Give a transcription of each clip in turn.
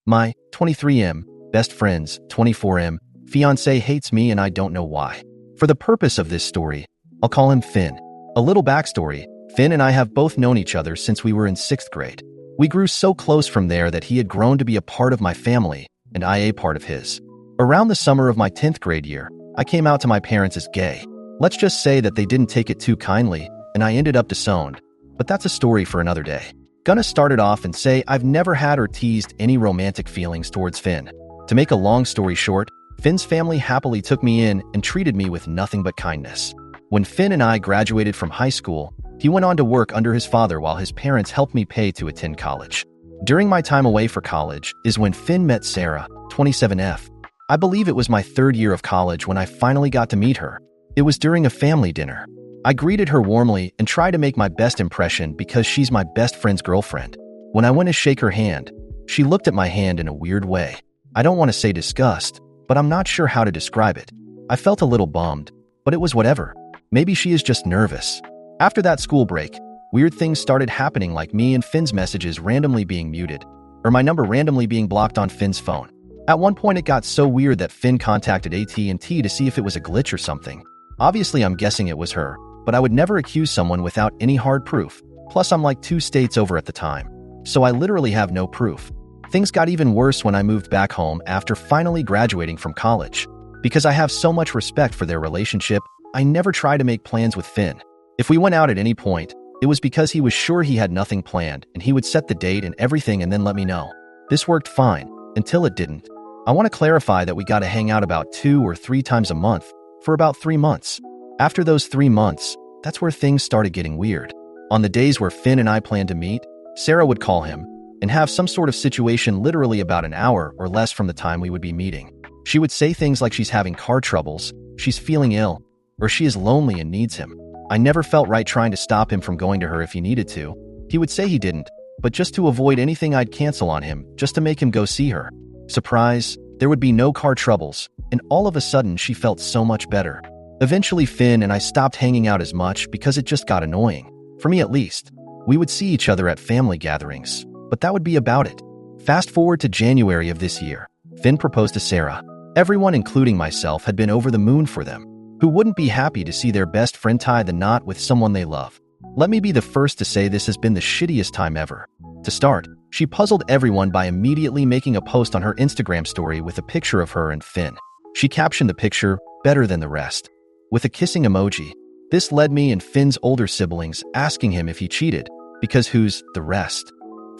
My 23M, best friends, 24M, fiancé hates me and I don't know why. For the purpose of this story, I'll call him Finn. A little backstory, Finn and I have both known each other since we were in 6th grade. We grew so close from there that he had grown to be a part of my family and I a part of his. Around the summer of my 10th grade year, I came out to my parents as gay. Let's just say that they didn't take it too kindly and I ended up disowned, but that's a story for another day. Gonna start it off and say I've never had or teased any romantic feelings towards Finn. To make a long story short, Finn's family happily took me in and treated me with nothing but kindness. When Finn and I graduated from high school, he went on to work under his father while his parents helped me pay to attend college. During my time away for college is when Finn met Sarah, 27F. I believe it was my 3rd year of college when I finally got to meet her. It was during a family dinner. I greeted her warmly and tried to make my best impression because she's my best friend's girlfriend. When I went to shake her hand, she looked at my hand in a weird way. I don't want to say disgust, but I'm not sure how to describe it. I felt a little bummed, but it was whatever. Maybe she is just nervous. After that school break, weird things started happening, like me and Finn's messages randomly being muted, or my number randomly being blocked on Finn's phone. At one point it got so weird that Finn contacted AT&T to see if it was a glitch or something. Obviously I'm guessing it was her, but I would never accuse someone without any hard proof. Plus I'm like 2 states over at the time, so I literally have no proof. Things got even worse when I moved back home after finally graduating from college. Because I have so much respect for their relationship, I never try to make plans with Finn. If we went out at any point, it was because he was sure he had nothing planned and he would set the date and everything and then let me know. This worked fine, until it didn't. I want to clarify that we got to hang out about 2 or 3 times a month for about 3 months. After those 3 months, that's where things started getting weird. On the days where Finn and I planned to meet, Sarah would call him and have some sort of situation literally about an hour or less from the time we would be meeting. She would say things like she's having car troubles, she's feeling ill, or she is lonely and needs him. I never felt right trying to stop him from going to her if he needed to. He would say he didn't, but just to avoid anything I'd cancel on him, just to make him go see her. Surprise, there would be no car troubles, and all of a sudden she felt so much better. Eventually Finn and I stopped hanging out as much because it just got annoying. For me at least. We would see each other at family gatherings, but that would be about it. Fast forward to January of this year. Finn proposed to Sarah. Everyone, including myself, had been over the moon for them. Who wouldn't be happy to see their best friend tie the knot with someone they love? Let me be the first to say this has been the shittiest time ever. To start, she puzzled everyone by immediately making a post on her Instagram story with a picture of her and Finn. She captioned the picture, "Better than the rest," with a kissing emoji. This led me and Finn's older siblings asking him if he cheated, because who's the rest?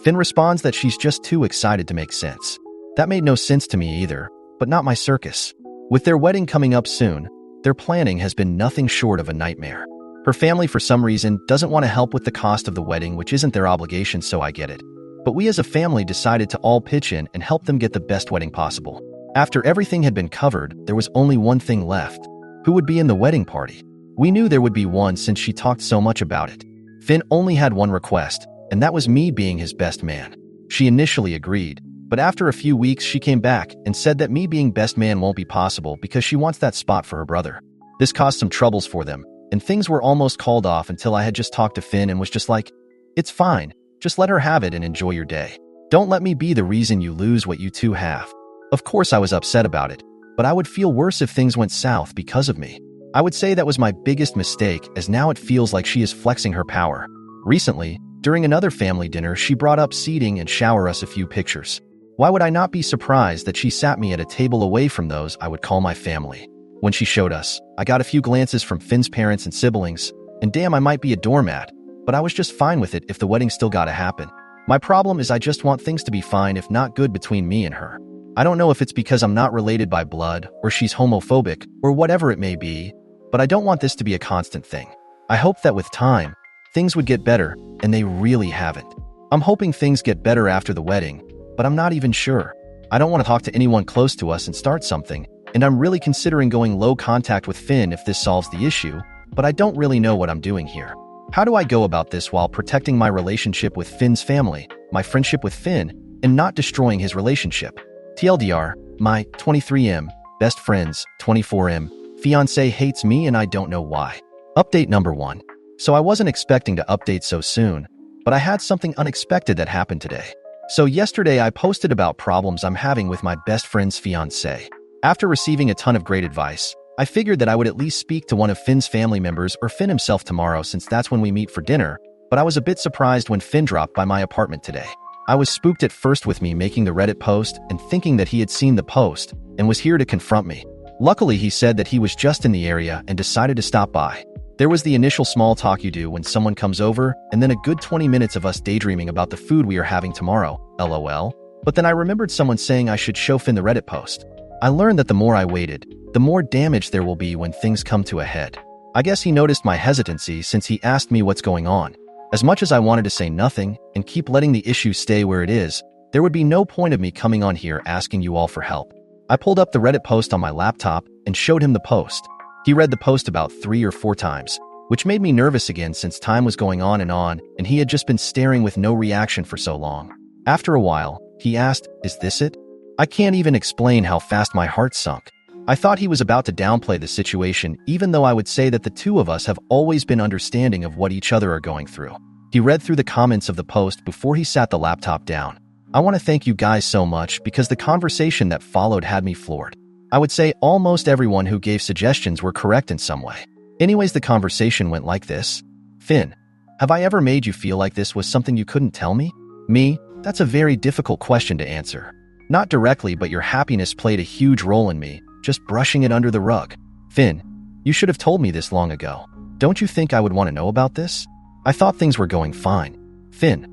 Finn responds that she's just too excited to make sense. That made no sense to me either, but not my circus. With their wedding coming up soon, their planning has been nothing short of a nightmare. Her family, for some reason, doesn't want to help with the cost of the wedding, which isn't their obligation, so I get it. But we as a family decided to all pitch in and help them get the best wedding possible. After everything had been covered, there was only one thing left. Who would be in the wedding party? We knew there would be one since she talked so much about it. Finn only had one request, and that was me being his best man. She initially agreed, but after a few weeks she came back and said that me being best man won't be possible because she wants that spot for her brother. This caused some troubles for them, and things were almost called off until I had just talked to Finn and was just like, "It's fine, just let her have it and enjoy your day. Don't let me be the reason you lose what you two have." Of course I was upset about it, but I would feel worse if things went south because of me. I would say that was my biggest mistake, as now it feels like she is flexing her power. Recently, during another family dinner, she brought up seating and shower us a few pictures. Why would I not be surprised that she sat me at a table away from those I would call my family? When she showed us, I got a few glances from Finn's parents and siblings, and damn, I might be a doormat, but I was just fine with it if the wedding still gotta happen. My problem is I just want things to be fine, if not good, between me and her. I don't know if it's because I'm not related by blood, or she's homophobic, or whatever it may be, but I don't want this to be a constant thing. I hope that with time, things would get better, and they really haven't. I'm hoping things get better after the wedding, but I'm not even sure. I don't want to talk to anyone close to us and start something, and I'm really considering going low contact with Finn if this solves the issue, but I don't really know what I'm doing here. How do I go about this while protecting my relationship with Finn's family, my friendship with Finn, and not destroying his relationship? TLDR, my 23M, best friends, 24M, fiancé hates me and I don't know why. Update number 1. So I wasn't expecting to update so soon, but I had something unexpected that happened today. So yesterday I posted about problems I'm having with my best friend's fiancé. After receiving a ton of great advice, I figured that I would at least speak to one of Finn's family members or Finn himself tomorrow since that's when we meet for dinner, but I was a bit surprised when Finn dropped by my apartment today. I was spooked at first with me making the Reddit post and thinking that he had seen the post and was here to confront me. Luckily, he said that he was just in the area and decided to stop by. There was the initial small talk you do when someone comes over, and then a good 20 minutes of us daydreaming about the food we are having tomorrow, lol. But then I remembered someone saying I should show Finn the Reddit post. I learned that the more I waited, the more damage there will be when things come to a head. I guess he noticed my hesitancy since he asked me what's going on. As much as I wanted to say nothing and keep letting the issue stay where it is, there would be no point of me coming on here asking you all for help. I pulled up the Reddit post on my laptop and showed him the post. He read the post about 3 or 4 times, which made me nervous again since time was going on, and he had just been staring with no reaction for so long. After a while, he asked, "Is this it?" I can't even explain how fast my heart sunk. I thought he was about to downplay the situation, even though I would say that the two of us have always been understanding of what each other are going through. He read through the comments of the post before he sat the laptop down. I want to thank you guys so much because the conversation that followed had me floored. I would say almost everyone who gave suggestions were correct in some way. Anyways, the conversation went like this. Finn, have I ever made you feel like this was something you couldn't tell me? Me? That's a very difficult question to answer. Not directly, but your happiness played a huge role in me, just brushing it under the rug. Finn, you should have told me this long ago. Don't you think I would want to know about this? I thought things were going fine. Finn,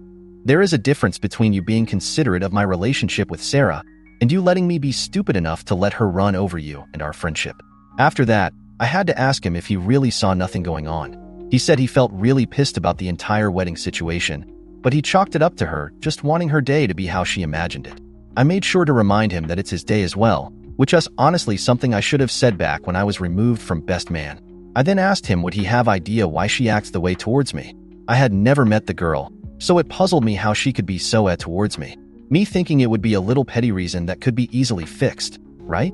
there is a difference between you being considerate of my relationship with Sarah and you letting me be stupid enough to let her run over you and our friendship. After that, I had to ask him if he really saw nothing going on. He said he felt really pissed about the entire wedding situation, but he chalked it up to her just wanting her day to be how she imagined it. I made sure to remind him that it's his day as well, which is honestly something I should have said back when I was removed from best man. I then asked him would he have idea why she acts the way towards me. I had never met the girl, so it puzzled me how she could be so towards me. Me thinking it would be a little petty reason that could be easily fixed, right?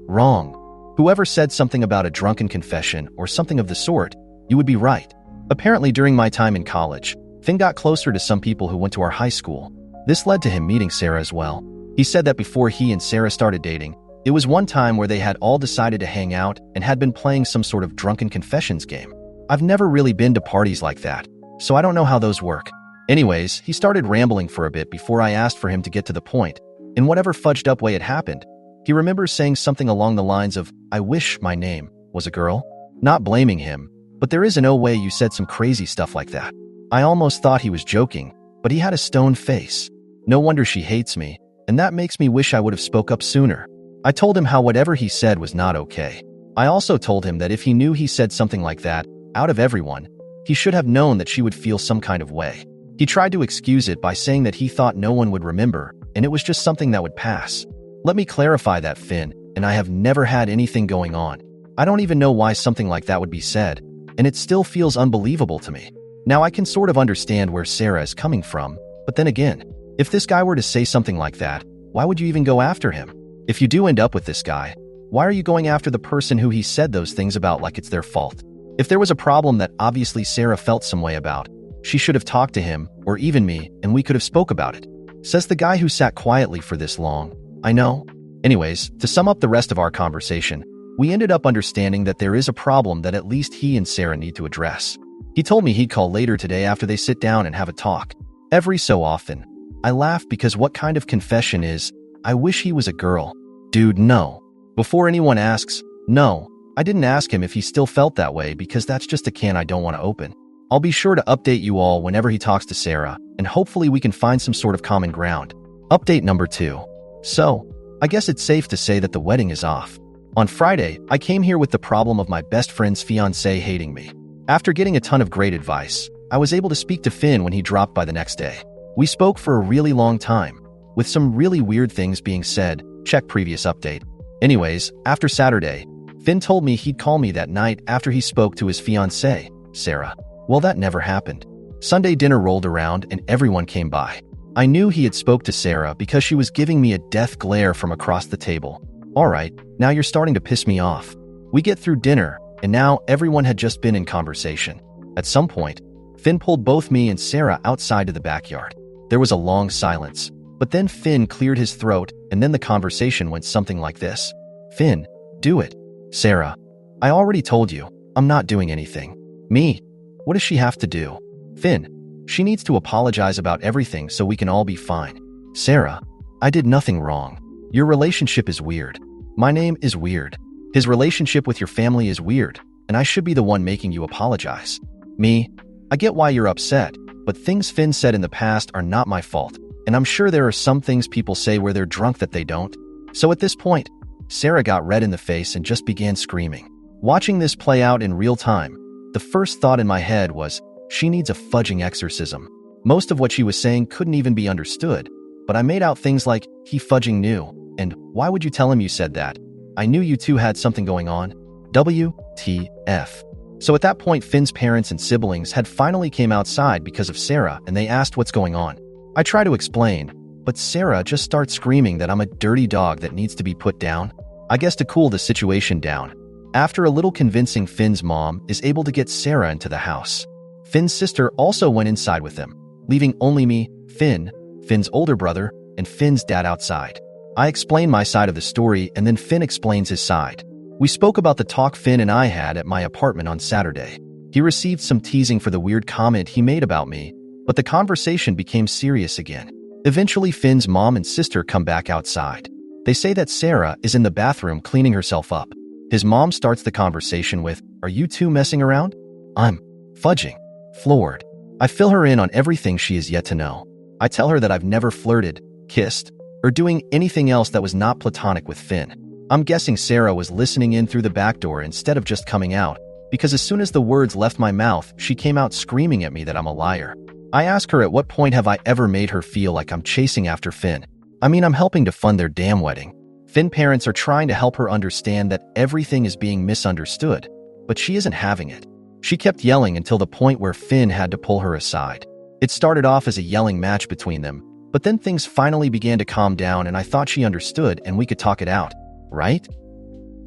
Wrong. Whoever said something about a drunken confession or something of the sort, you would be right. Apparently during my time in college, Finn got closer to some people who went to our high school. This led to him meeting Sarah as well. He said that before he and Sarah started dating, it was one time where they had all decided to hang out and had been playing some sort of drunken confessions game. I've never really been to parties like that, so I don't know how those work. Anyways, he started rambling for a bit before I asked for him to get to the point. In whatever fudged up way it happened, he remembers saying something along the lines of, "I wish my name was a girl." Not blaming him, but there is no way you said some crazy stuff like that. I almost thought he was joking, but he had a stone face. No wonder she hates me, and that makes me wish I would have spoke up sooner. I told him how whatever he said was not okay. I also told him that if he knew he said something like that, out of everyone, he should have known that she would feel some kind of way. He tried to excuse it by saying that he thought no one would remember, and it was just something that would pass. Let me clarify that, Finn, and I have never had anything going on. I don't even know why something like that would be said, and it still feels unbelievable to me. Now I can sort of understand where Sarah is coming from, but then again, if this guy were to say something like that, why would you even go after him? If you do end up with this guy, why are you going after the person who he said those things about like it's their fault? If there was a problem that obviously Sarah felt some way about, she should have talked to him, or even me, and we could have spoke about it. Says the guy who sat quietly for this long. I know. Anyways, to sum up the rest of our conversation, we ended up understanding that there is a problem that at least he and Sarah need to address. He told me he'd call later today after they sit down and have a talk. Every so often, I laugh because what kind of confession is, "I wish he was a girl"? Dude, no. Before anyone asks, no, I didn't ask him if he still felt that way because that's just a can I don't want to open. I'll be sure to update you all whenever he talks to Sarah, and hopefully we can find some sort of common ground. Update number 2. So, I guess it's safe to say that the wedding is off. On Friday, I came here with the problem of my best friend's fiancé hating me. After getting a ton of great advice, I was able to speak to Finn when he dropped by the next day. We spoke for a really long time, with some really weird things being said. Check previous update. Anyways, after Saturday, Finn told me he'd call me that night after he spoke to his fiancée, Sarah. Well, that never happened. Sunday dinner rolled around and everyone came by. I knew he had spoke to Sarah because she was giving me a death glare from across the table. Alright, now you're starting to piss me off. We get through dinner, and now everyone had just been in conversation. At some point, Finn pulled both me and Sarah outside to the backyard. There was a long silence, But then Finn cleared his throat, and then the conversation went something like this. Finn, do it. Sarah, I already told you, I'm not doing anything. Me, what does she have to do? Finn, she needs to apologize about everything so we can all be fine. Sarah, I did nothing wrong. Your relationship is weird. My name is weird. His relationship with your family is weird, and I should be the one making you apologize. Me, I get why you're upset, but things Finn said in the past are not my fault, and I'm sure there are some things people say where they're drunk that they don't. So at this point, Sarah got red in the face and just began screaming. Watching this play out in real time, the first thought in my head was, she needs a fudging exorcism. Most of what she was saying couldn't even be understood, but I made out things like, he fudging knew, and why would you tell him you said that? I knew you two had something going on. WTF. So at that point, Finn's parents and siblings had finally came outside because of Sarah, and they asked what's going on. I try to explain, but Sarah just starts screaming that I'm a dirty dog that needs to be put down. I guess to cool the situation down, after a little convincing, Finn's mom is able to get Sarah into the house. Finn's sister also went inside with them, leaving only me, Finn, Finn's older brother, and Finn's dad outside. I explain my side of the story, and then Finn explains his side. We spoke about the talk Finn and I had at my apartment on Saturday. He received some teasing for the weird comment he made about me, but the conversation became serious again. Eventually, Finn's mom and sister come back outside. They say that Sarah is in the bathroom cleaning herself up. His mom starts the conversation with, "Are you two messing around?" I'm fudging, floored. I fill her in on everything she is yet to know. I tell her that I've never flirted, kissed, or doing anything else that was not platonic with Finn. I'm guessing Sarah was listening in through the back door instead of just coming out, because as soon as the words left my mouth, she came out screaming at me that I'm a liar. I ask her at what point have I ever made her feel like I'm chasing after Finn. I mean, I'm helping to fund their damn wedding. Finn parents are trying to help her understand that everything is being misunderstood, but she isn't having it. She kept yelling until the point where Finn had to pull her aside. It started off as a yelling match between them, but then things finally began to calm down and I thought she understood and we could talk it out. Right?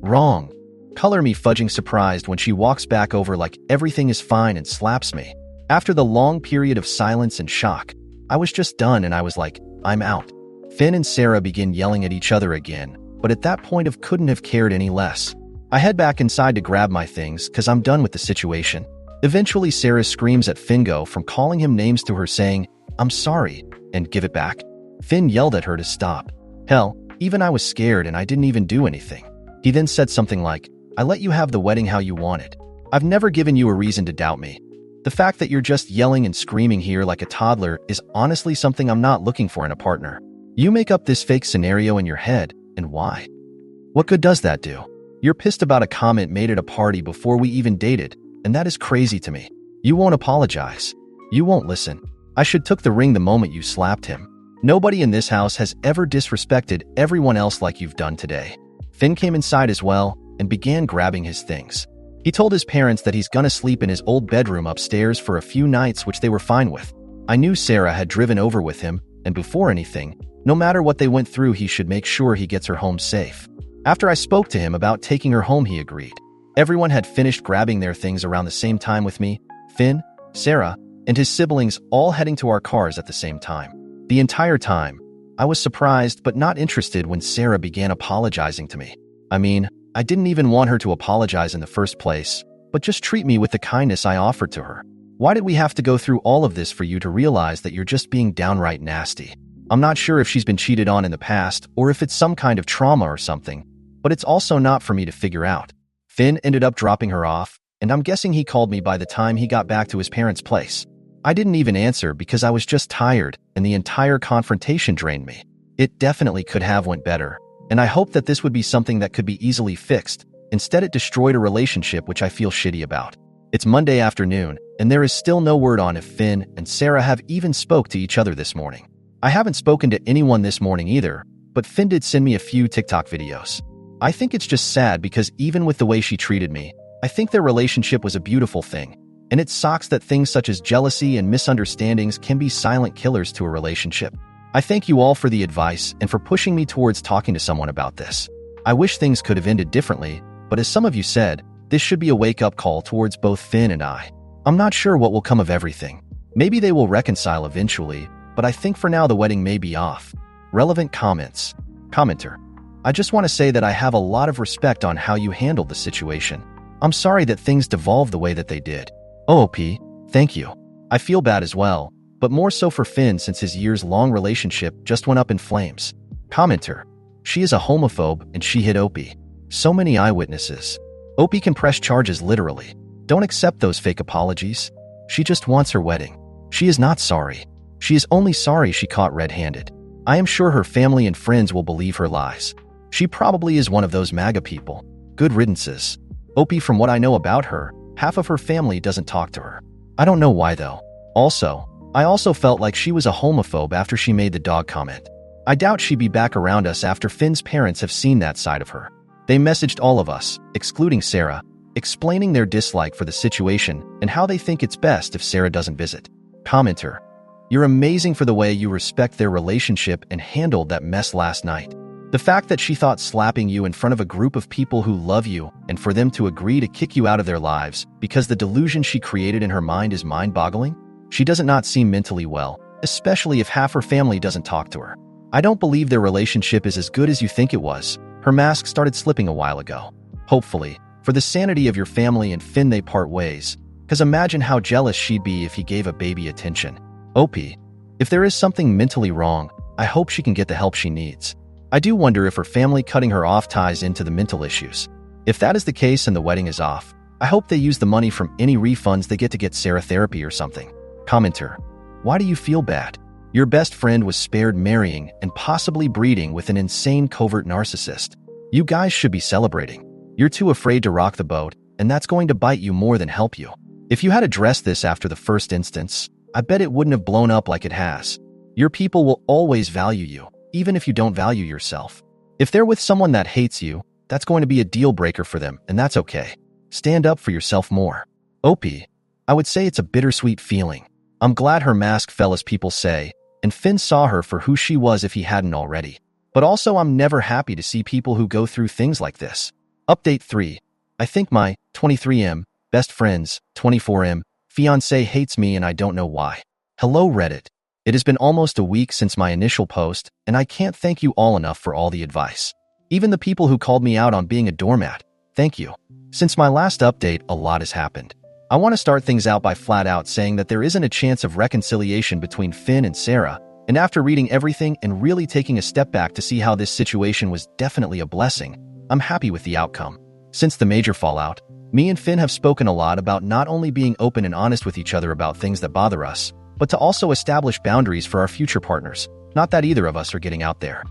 Wrong. Color me fudging surprised when she walks back over like everything is fine and slaps me. After the long period of silence and shock, I was just done and I was like, I'm out. Finn and Sarah begin yelling at each other again, but at that point I couldn't have cared any less. I head back inside to grab my things because I'm done with the situation. Eventually, Sarah screams at Fingo from calling him names to her saying, I'm sorry, and give it back. Finn yelled at her to stop. Hell, even I was scared and I didn't even do anything. He then said something like, I let you have the wedding how you wanted. I've never given you a reason to doubt me. The fact that you're just yelling and screaming here like a toddler is honestly something I'm not looking for in a partner. You make up this fake scenario in your head, and why? What good does that do? You're pissed about a comment made at a party before we even dated, and that is crazy to me. You won't apologize. You won't listen. I should took the ring the moment you slapped him. Nobody in this house has ever disrespected everyone else like you've done today. Finn came inside as well and began grabbing his things. He told his parents that he's gonna sleep in his old bedroom upstairs for a few nights, which they were fine with. I knew Sarah had driven over with him, and before anything, no matter what they went through, he should make sure he gets her home safe. After I spoke to him about taking her home, he agreed. Everyone had finished grabbing their things around the same time with me, Finn, Sarah, and his siblings all heading to our cars at the same time. The entire time, I was surprised but not interested when Sarah began apologizing to me. I mean, I didn't even want her to apologize in the first place, but just treat me with the kindness I offered to her. Why did we have to go through all of this for you to realize that you're just being downright nasty? I'm not sure if she's been cheated on in the past or if it's some kind of trauma or something, but it's also not for me to figure out. Finn ended up dropping her off, and I'm guessing he called me by the time he got back to his parents' place. I didn't even answer because I was just tired and the entire confrontation drained me. It definitely could have went better, and I hope that this would be something that could be easily fixed. Instead, it destroyed a relationship which I feel shitty about. It's Monday afternoon, and there is still no word on if Finn and Sarah have even spoke to each other this morning. I haven't spoken to anyone this morning either, but Finn did send me a few TikTok videos. I think it's just sad because even with the way she treated me, I think their relationship was a beautiful thing, and it sucks that things such as jealousy and misunderstandings can be silent killers to a relationship. I thank you all for the advice and for pushing me towards talking to someone about this. I wish things could have ended differently, but as some of you said, this should be a wake-up call towards both Finn and I. I'm not sure what will come of everything. Maybe they will reconcile eventually, but I think for now the wedding may be off. Relevant comments. Commenter. I just want to say that I have a lot of respect on how you handled the situation. I'm sorry that things devolved the way that they did. OOP, thank you. I feel bad as well, but more so for Finn since his years-long relationship just went up in flames. Commenter. She is a homophobe and she hit OP. So many eyewitnesses. OP can press charges literally. Don't accept those fake apologies. She just wants her wedding. She is not sorry. She is only sorry she caught red-handed. I am sure her family and friends will believe her lies. She probably is one of those MAGA people. Good riddances. OP, from what I know about her, half of her family doesn't talk to her. I don't know why though. I also felt like she was a homophobe after she made the dog comment. I doubt she'd be back around us after Finn's parents have seen that side of her. They messaged all of us, excluding Sarah, explaining their dislike for the situation and how they think it's best if Sarah doesn't visit. Commenter. You're amazing for the way you respect their relationship and handled that mess last night. The fact that she thought slapping you in front of a group of people who love you and for them to agree to kick you out of their lives because the delusion she created in her mind is mind-boggling. She does not seem mentally well, especially if half her family doesn't talk to her. I don't believe their relationship is as good as you think it was. Her mask started slipping a while ago. Hopefully, for the sanity of your family and Finn, they part ways. Because imagine how jealous she'd be if he gave a baby attention. OP. If there is something mentally wrong, I hope she can get the help she needs. I do wonder if her family cutting her off ties into the mental issues. If that is the case and the wedding is off, I hope they use the money from any refunds they get Sarah therapy or something. Commenter. Why do you feel bad? Your best friend was spared marrying and possibly breeding with an insane covert narcissist. You guys should be celebrating. You're too afraid to rock the boat, and that's going to bite you more than help you. If you had addressed this after the first instance, I bet it wouldn't have blown up like it has. Your people will always value you, even if you don't value yourself. If they're with someone that hates you, that's going to be a deal breaker for them, and that's okay. Stand up for yourself more. OP. I would say it's a bittersweet feeling. I'm glad her mask fell, as people say, and Finn saw her for who she was if he hadn't already. But also, I'm never happy to see people who go through things like this. Update 3. I think my 23M, best friends, 24M, fiancé hates me and I don't know why. Hello Reddit. It has been almost a week since my initial post, and I can't thank you all enough for all the advice. Even the people who called me out on being a doormat. Thank you. Since my last update, a lot has happened. I want to start things out by flat out saying that there isn't a chance of reconciliation between Finn and Sarah, and after reading everything and really taking a step back to see how this situation was definitely a blessing, I'm happy with the outcome. Since the major fallout, me and Finn have spoken a lot about not only being open and honest with each other about things that bother us, but to also establish boundaries for our future partners, not that either of us are getting out there.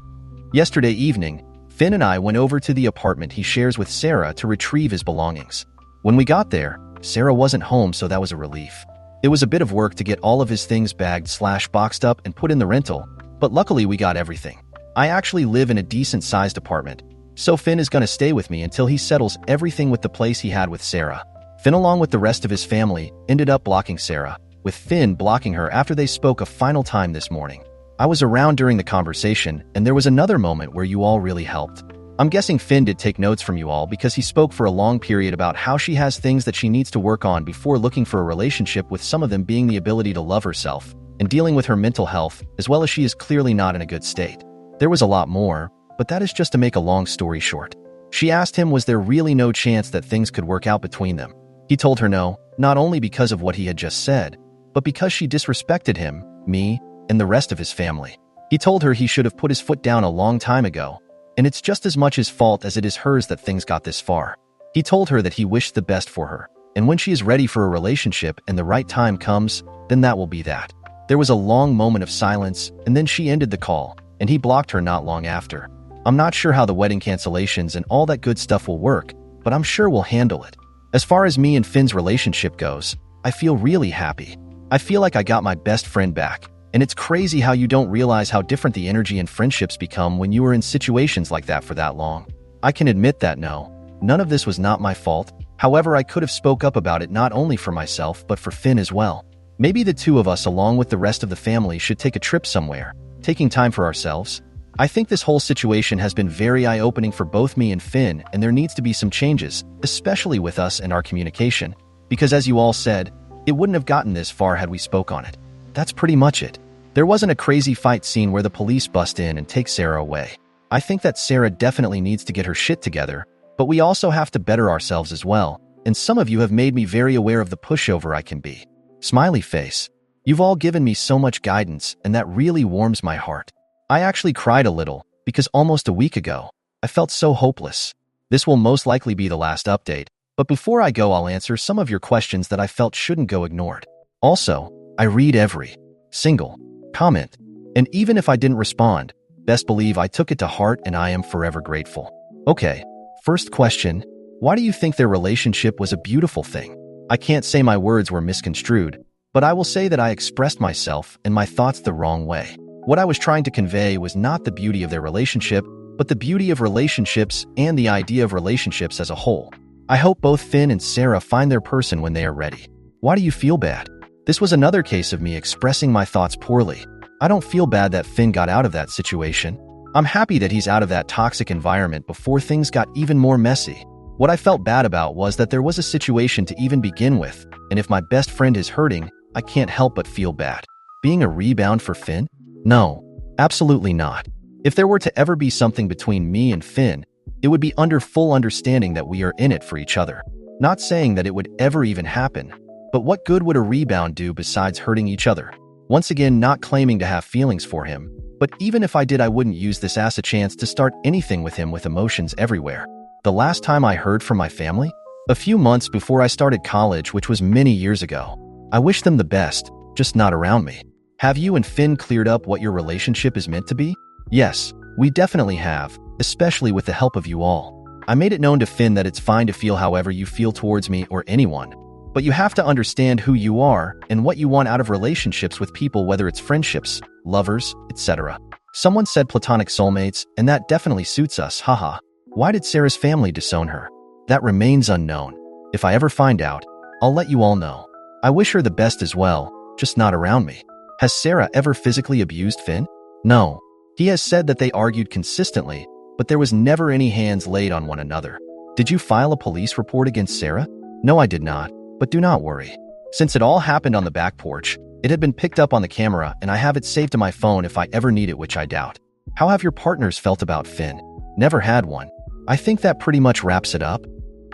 Yesterday evening, Finn and I went over to the apartment he shares with Sarah to retrieve his belongings. When we got there, Sarah wasn't home, so that was a relief. It was a bit of work to get all of his things bagged/boxed up and put in the rental, but luckily we got everything. I actually live in a decent-sized apartment, so Finn is going to stay with me until he settles everything with the place he had with Sarah. Finn, along with the rest of his family, ended up blocking Sarah, with Finn blocking her after they spoke a final time this morning. I was around during the conversation, and there was another moment where you all really helped. I'm guessing Finn did take notes from you all because he spoke for a long period about how she has things that she needs to work on before looking for a relationship, with some of them being the ability to love herself and dealing with her mental health, as well as she is clearly not in a good state. There was a lot more, but that is just to make a long story short. She asked him was there really no chance that things could work out between them. He told her no, not only because of what he had just said, but because she disrespected him, me, and the rest of his family. He told her he should have put his foot down a long time ago, and it's just as much his fault as it is hers that things got this far. He told her that he wished the best for her, and when she is ready for a relationship and the right time comes, then that will be that. There was a long moment of silence, and then she ended the call, and he blocked her not long after. I'm not sure how the wedding cancellations and all that good stuff will work, but I'm sure we'll handle it. As far as me and Finn's relationship goes, I feel really happy. I feel like I got my best friend back. And it's crazy how you don't realize how different the energy and friendships become when you are in situations like that for that long. I can admit that no, none of this was not my fault. However, I could have spoke up about it not only for myself but for Finn as well. Maybe the two of us along with the rest of the family should take a trip somewhere, taking time for ourselves. I think this whole situation has been very eye-opening for both me and Finn, and there needs to be some changes, especially with us and our communication. Because as you all said, it wouldn't have gotten this far had we spoke on it. That's pretty much it. There wasn't a crazy fight scene where the police bust in and take Sarah away. I think that Sarah definitely needs to get her shit together, but we also have to better ourselves as well, and some of you have made me very aware of the pushover I can be. Smiley face. You've all given me so much guidance, and that really warms my heart. I actually cried a little, because almost a week ago, I felt so hopeless. This will most likely be the last update, but before I go, I'll answer some of your questions that I felt shouldn't go ignored. Also, I read every single comment, and even if I didn't respond, best believe I took it to heart and I am forever grateful. Okay, first question, why do you think their relationship was a beautiful thing? I can't say my words were misconstrued, but I will say that I expressed myself and my thoughts the wrong way. What I was trying to convey was not the beauty of their relationship, but the beauty of relationships and the idea of relationships as a whole. I hope both Finn and Sarah find their person when they are ready. Why do you feel bad? This was another case of me expressing my thoughts poorly. I don't feel bad that Finn got out of that situation. I'm happy that he's out of that toxic environment before things got even more messy. What I felt bad about was that there was a situation to even begin with, and if my best friend is hurting, I can't help but feel bad. Being a rebound for Finn? No, absolutely not. If there were to ever be something between me and Finn, it would be under full understanding that we are in it for each other. Not saying that it would ever even happen, but what good would a rebound do besides hurting each other? Once again, not claiming to have feelings for him, but even if I did, I wouldn't use this as a chance to start anything with him with emotions everywhere. The last time I heard from my family? A few months before I started college, which was many years ago. I wish them the best, just not around me. Have you and Finn cleared up what your relationship is meant to be? Yes, we definitely have, especially with the help of you all. I made it known to Finn that it's fine to feel however you feel towards me or anyone, but you have to understand who you are and what you want out of relationships with people, whether it's friendships, lovers, etc. Someone said platonic soulmates, and that definitely suits us, haha. Why did Sarah's family disown her? That remains unknown. If I ever find out, I'll let you all know. I wish her the best as well, just not around me. Has Sarah ever physically abused Finn? No. He has said that they argued consistently, but there was never any hands laid on one another. Did you file a police report against Sarah? No, I did not, but do not worry. Since it all happened on the back porch, it had been picked up on the camera and I have it saved to my phone if I ever need it, which I doubt. How have your partners felt about Finn? Never had one. I think that pretty much wraps it up.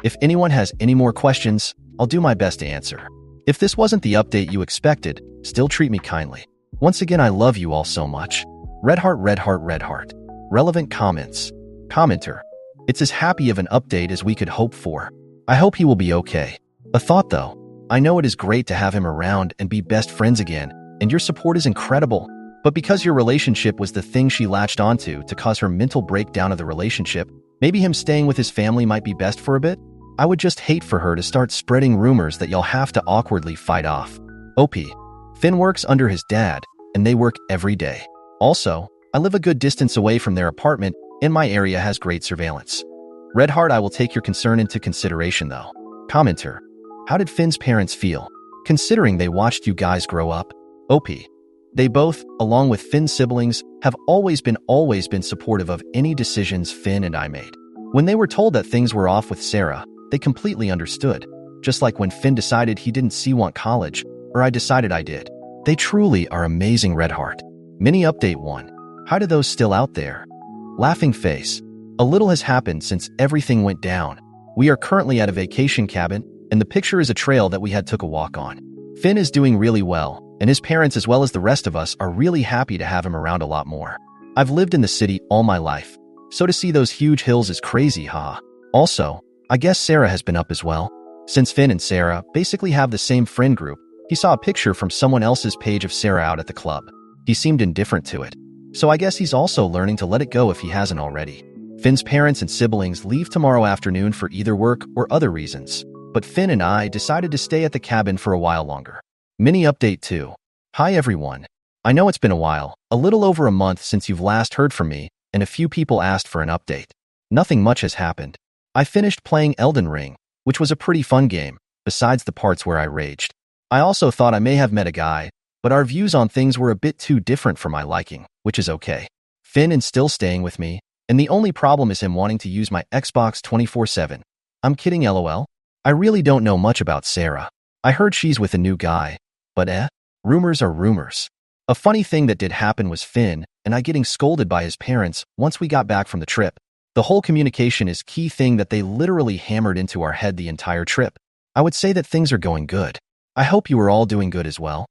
If anyone has any more questions, I'll do my best to answer. If this wasn't the update you expected, still treat me kindly. Once again, I love you all so much. Red heart, red heart, red heart. Relevant comments. Commenter. It's as happy of an update as we could hope for. I hope he will be okay. A thought though. I know it is great to have him around and be best friends again, and your support is incredible. But because your relationship was the thing she latched onto to cause her mental breakdown of the relationship, maybe him staying with his family might be best for a bit? I would just hate for her to start spreading rumors that y'all have to awkwardly fight off. OP. Finn works under his dad, and they work every day. Also, I live a good distance away from their apartment, and my area has great surveillance. Red heart, I will take your concern into consideration though. Commenter. How did Finn's parents feel, considering they watched you guys grow up? OP. They both, along with Finn's siblings, have always been supportive of any decisions Finn and I made. When they were told that things were off with Sarah, they completely understood. Just like when Finn decided he didn't want college, or I decided I did. They truly are amazing. Red heart. Mini update 1. Hi to those still out there. Laughing face. A little has happened since everything went down. We are currently at a vacation cabin, and the picture is a trail that we had took a walk on. Finn is doing really well, and his parents as well as the rest of us are really happy to have him around a lot more. I've lived in the city all my life, so to see those huge hills is crazy, haha. Also, I guess Sarah has been up as well. Since Finn and Sarah basically have the same friend group, he saw a picture from someone else's page of Sarah out at the club. He seemed indifferent to it, so I guess he's also learning to let it go if he hasn't already. Finn's parents and siblings leave tomorrow afternoon for either work or other reasons, but Finn and I decided to stay at the cabin for a while longer. Mini update 2. Hi everyone. I know it's been a while, a little over a month since you've last heard from me, and a few people asked for an update. Nothing much has happened. I finished playing Elden Ring, which was a pretty fun game, besides the parts where I raged. I also thought I may have met a guy, but our views on things were a bit too different for my liking, which is okay. Finn is still staying with me, and the only problem is him wanting to use my Xbox 24/7. I'm kidding, lol. I really don't know much about Sarah. I heard she's with a new guy, but rumors are rumors. A funny thing that did happen was Finn and I getting scolded by his parents once we got back from the trip. The whole communication is key thing that they literally hammered into our head the entire trip. I would say that things are going good. I hope you are all doing good as well.